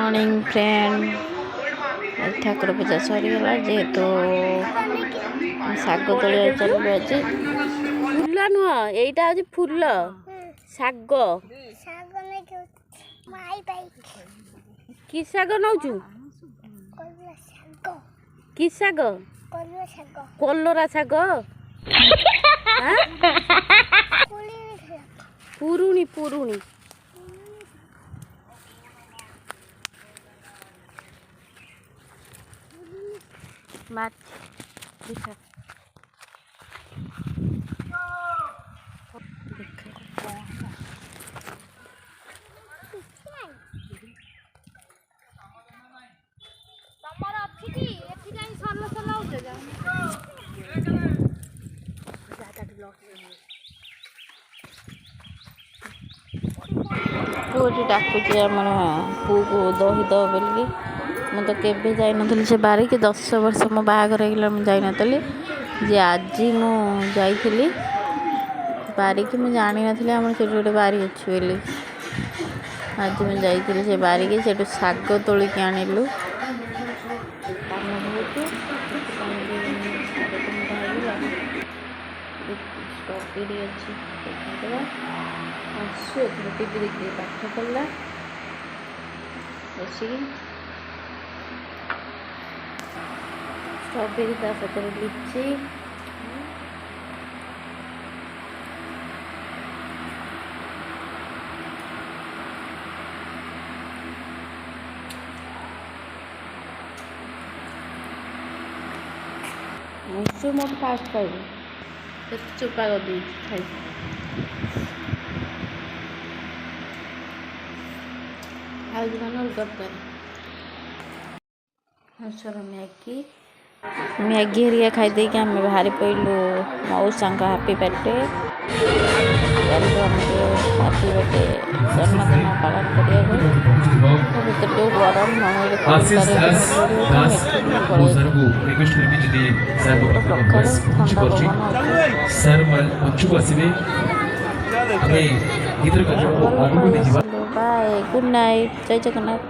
Morning friend Thakur पूजा सरीगला जेहेतु शाग तोलिया चलू आज फूल नुह यहीटा हूँ फूल शाग कि शाग नौचु कि शाग कलरा शाग पुरुणी पुरुणी माछ देखा पुटी डाकुचे आम पु को दही दब बोलिकी ମୁଁ ତ କେବେ ଯାଇନଥିଲି ସେ ବାରିକି 10 ବର୍ଷ ମୋ ବାହାଘର ହେଇଗଲା ମୁଁ ଯାଇନଥିଲି ଯେ ଆଜି ମୁଁ ଯାଇଥିଲି ବାରିକି ମୁଁ ଜାଣିନଥିଲି ଆମର ସେଠି ଗୋଟେ ବାରି ଅଛି ବୋଲି ଆଜି ମୁଁ ଯାଇଥିଲି ସେ ବାରିକି ସେଠୁ ଶାଗ ତୋଳିକି ଆଣିଲୁ କାମ ବହୁତ ଷ୍ଟ୍ରବେରୀ ଅଛି ଦେଖାଦେବା ଆସୁ ଏଥର ଟିଭି ଦେଖିକି ପାଠ ପଢ଼ିଲା ବସିକି स्ट्रॉबेरी ता सतरे लीची मुझे मोट फास्ट खाइब चुपा कर दी खाई आज बना दरकार मैगी हरिया खाई दे कि आम बाहरी पड़ू मौसा हापी बर्थडे हापी बर्थडे जन्मदिन पालन करा जो गरम बाय गुड नाइट जय जगन्नाथ।